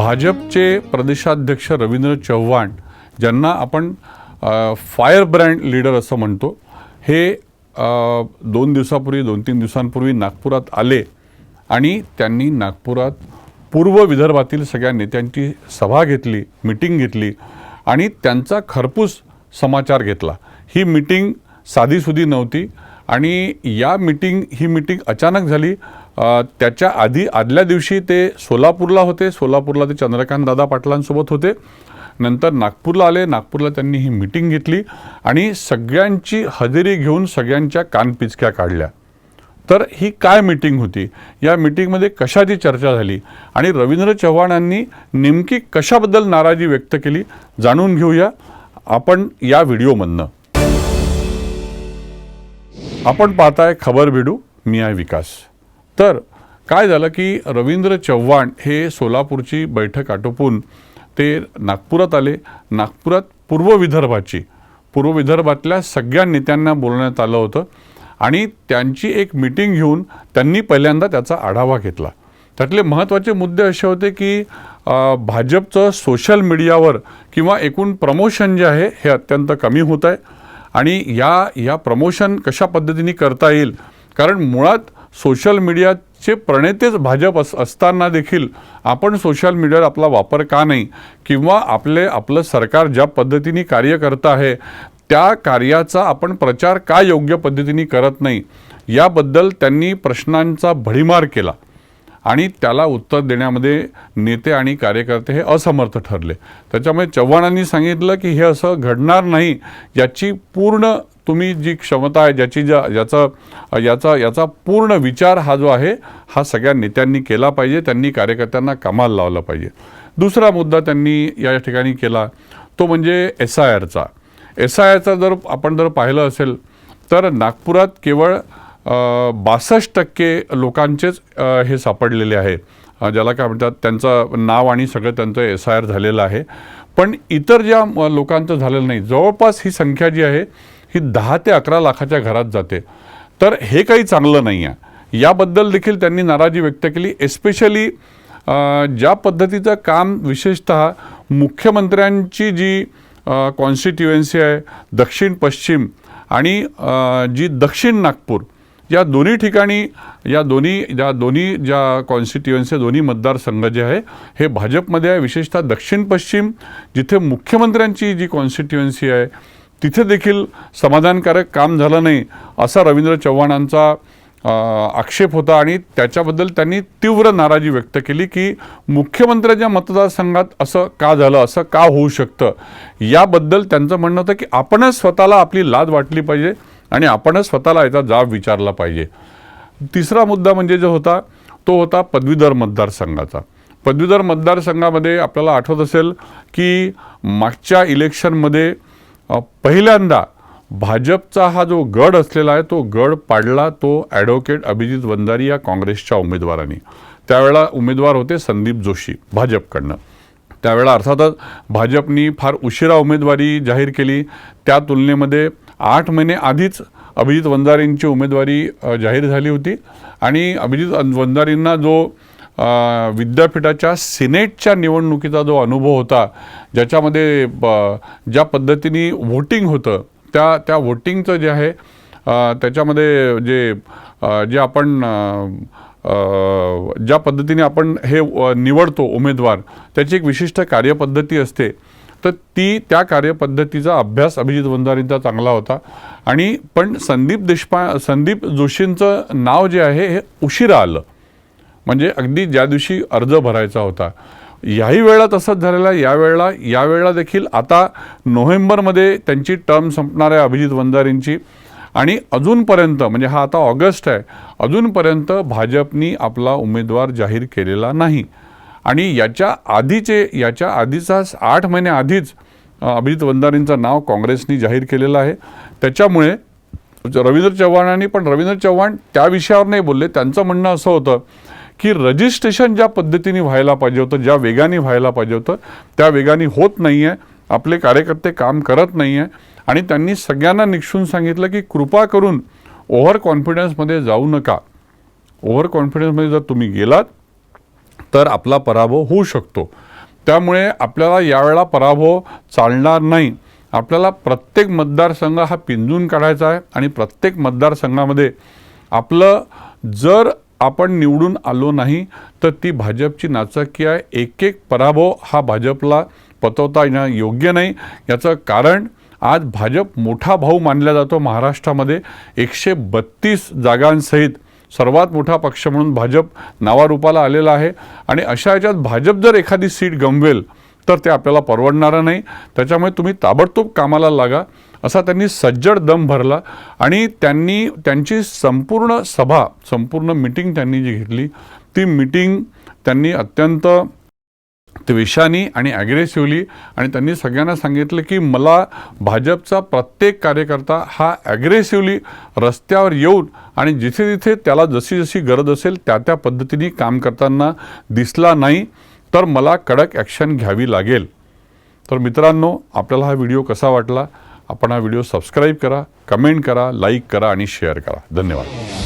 भाजपचे प्रदेशाध्यक्ष रवींद्र चव्हाण, ज्यांना आपण फायर ब्रँड लीडर असं म्हणतो, हे 2 दिवसापूर्वी 2-3 दिवसांपूर्वी नागपुरात आले आणि त्यांनी नागपुरात पूर्व विदर्भातील सगळ्या नेत्यांची सभा घेतली, मीटिंग घेतली आणि त्यांचा खरपूस समाचार घेतला। ही मीटिंग साधीसुधी नव्हती आणि ही मीटिंग अचानक झाली। त्याच्या आदल्या दिवशी ते सोलापूरला होते, सोलापूरला ते चंद्रकांत दादा पाटलांसोबत होते। नंतर नागपूरला आले, नागपूरला त्यांनी ही मीटिंग घेतली आणि सगळ्यांची हजेरी घेऊन सगळ्यांच्या कानपिचक्या काढल्या। तर ही काय मीटिंग होती, या मीटिंगमध्ये कशाची चर्चा झाली आणि रवींद्र चव्हाणांनी नेमकी कशाबद्दल नाराजी व्यक्त केली, जाणून घेऊया आपण या व्हिडिओमधनं। आपण पाहताय खबर भिडू, मी आहे विकास। तर काय झालं की रवींद्र चव्हाण हे सोलापूरची बैठक आटोपून ते नागपुरात आले। नागपुरात पूर्व विदर्भातल्या सगळ्या नेत्यांना बोलवण्यात आलं होतं आणि त्यांची एक मीटिंग घेऊन त्यांनी पहिल्यांदा त्याचा आढावा घेतला। त्यातले महत्त्वाचे मुद्दे असे होते की भाजपचं सोशल मीडियावर किंवा एकूण प्रमोशन जे आहे हे अत्यंत कमी होत आहे आणि या प्रमोशन कशा पद्धतीने करता येईल, कारण मुळात सोशल मीडियाचे प्रणेतेच भाजप असताना देखील आपण सोशल मीडियावर आपला वापर का नाही, किंवा आपलं सरकार ज्या पद्धतीने कार्य करत आहे त्या कार्याचा आपण प्रचार का योग्य पद्धतीने करत नाही, याबद्दल त्यांनी प्रश्नांचा भडीमार केला आणि त्याला उत्तर देण्यामध्ये नेते आणि कार्यकर्ते हे असमर्थ ठरले। त्याच्यामुळे चव्हाणांनी सांगितलं की हे असं घडणार नाही, याची पूर्ण तुम्ही जी क्षमता आहे, याचा पूर्ण विचार हा जो आहे हा सगळ्या नेत्यांनी केला पाहिजे, त्यांनी कार्यकर्त्यांना कामाला लावलं पाहिजे। दुसरा मुद्दा त्यांनी या ठिकाणी केला तो म्हणजे SIRचा जर आपण पाहिलं असेल तर नागपुरात केवळ 62% लोकांचेच हे सापडलेले आहे, ज्याला काय म्हणतात त्यांचं नाव आणि सगळं त्यांचं SIR झालेलं आहे, पण इतर ज्या लोकांचं झालेलं नाही। जवळपास ही संख्या जी आहे ही 10 ते 11 लाखाच्या घरात जाते। तर हे काही चांगलं नाही आहे, याबद्दल देखील त्यांनी नाराजी व्यक्त केली। एस्पेशली ज्या पद्धतीचं काम विशेषतः मुख्यमंत्र्यांची जी कॉन्स्टिट्युएन्सी आहे दक्षिण पश्चिम आणि जी दक्षिण नागपूर, या दोन्ही ठिकाणी ज्या कॉन्स्टिट्युएन्सी दोन्ही मतदारसंघ जे आहे हे भाजपमध्ये आहे। विशेषतः दक्षिण पश्चिम जिथे मुख्यमंत्र्यांची जी कॉन्स्टिट्युएन्सी आहे तिथे देखील समाधानकारक काम झालं नाही, असा रवींद्र चव्हाणांचा आक्षेप होता आणि त्याच्याबद्दल त्यांनी तीव्र नाराजी व्यक्त केली की मुख्यमंत्र्यांच्या मतदारसंघात असं का झालं, असं का होऊ शकतं, याबद्दल त्यांचं म्हणणं होतं की आपणच स्वतःला आपली लाज वाटली पाहिजे आणि आपणच स्वतःला याचा जाब विचारला पाहिजे। तिसरा मुद्दा म्हणजे जो होता तो होता पदवीधर मतदारसंघाचा। पदवीधर मतदारसंघामध्ये आपल्याला आठवत असेल की मागच्या इलेक्शनमध्ये पहिल्यांदा भाजपचा हा जो गड असलेला आहे तो गड पाडला तो ॲडव्होकेट अभिजित वंजारी या काँग्रेसच्या उमेदवारांनी। त्यावेळेला उमेदवार होते संदीप जोशी भाजपकडनं। त्यावेळेला अर्थातच भाजपनी फार उशिरा उमेदवारी जाहीर केली, त्या तुलनेमध्ये 8 महिने आधीच अभिजित वंजारींची उमेदवारी जाहीर झाली होती आणि अभिजित वंजारींना जो विद्यापीठाच्या सिनेटच्या निवडणुकीचा जो अनुभव होता, ज्याच्यामध्ये ज्या पद्धतीने व्होटिंग होतं त्या व्होटिंगचं जे आहे त्याच्यामध्ये जे आपण ज्या पद्धतीने आपण हे निवडतो उमेदवार, त्याची एक विशिष्ट कार्यपद्धती असते, तर त्या कार्यपद्धतीचा अभ्यास अभिजित वंजारींचा चांगला होता आणि पण संदीप जोशींचं नाव जे आहे हे उशिरा आलं, म्हणजे अगदी ज्या दिवशी अर्ज भरायचा होता। याही वेळा तसंच झालेलं आहे। यावेळेला देखील आता नोव्हेंबरमध्ये त्यांची टर्म संपणार आहे अभिजित वंजारींची आणि अजूनपर्यंत, म्हणजे हा आता ऑगस्ट आहे, अजूनपर्यंत भाजपनी आपला उमेदवार जाहीर केलेला नाही आणि याच्या आधीचा 8 महिने आधीच अभिजित वंजारींचं नाव काँग्रेसनी जाहीर केलेलं आहे। त्याच्यामुळे रवींद्र चव्हाण त्या विषयावर नाही बोलले। त्यांचं म्हणणं असं होतं की रजिस्ट्रेशन ज्या पद्धतीने व्हायला पाहिजे होतं, ज्या वेगाने व्हायला पाहिजे होतं त्या वेगाने होत नाही आहे, आपले कार्यकर्ते काम करत नाही आहे आणि त्यांनी सगळ्यांना निक्षून सांगितलं की कृपा करून ओव्हर कॉन्फिडन्समध्ये जाऊ नका। ओव्हर कॉन्फिडन्समध्ये जर तुम्ही गेलात तर आपला पराभव होऊ शकतो त्यामुळे आपल्याला यावेळेला पराभव चालणार नाही. आपल्याला प्रत्येक मतदारसंघ हा पिंजून काढायचा आहे आणि प्रत्येक मतदारसंघामध्ये आपलं जर आपण निवडून आलो नाही तर ती भाजपची नाचक्की आहे. एक एक पराभव हा भाजपला पचवता येणं योग्य नाही. याचं कारण आज भाजप मोठा भाऊ मानला जातो महाराष्ट्रामध्ये. 132 जागांसहित सर्वात मोठा पक्ष म्हणून भाजप नावारूपाला आलेला आहे आणि अशा याच्यात भाजप जर एखादी सीट गमवेल तर ते आपल्याला परवडणारं नाही. त्याच्यामुळे तुम्ही ताबडतोब कामाला लागा असा त्यांनी सज्जड दम भरला आणि त्यांची संपूर्ण मीटिंग त्यांनी जी घेतली ती मीटिंग त्यांनी अत्यंत त्वेषाने आणि ॲग्रेसिव्हली आणि त्यांनी सगळ्यांना सांगितलं की मला भाजपचा प्रत्येक कार्यकर्ता हा ॲग्रेसिव्हली रस्त्यावर येऊन आणि जिथे जिथे त्याला जशी जशी गरज असेल त्या पद्धतीने काम करताना दिसला नाही तर मला कडक ॲक्शन घ्यावी लागेल. तर मित्रांनो, आपल्याला हा व्हिडिओ कसा वाटला? आपण हा व्हिडिओ सबस्क्राईब करा, कमेंट करा, लाईक करा आणि शेअर करा. धन्यवाद.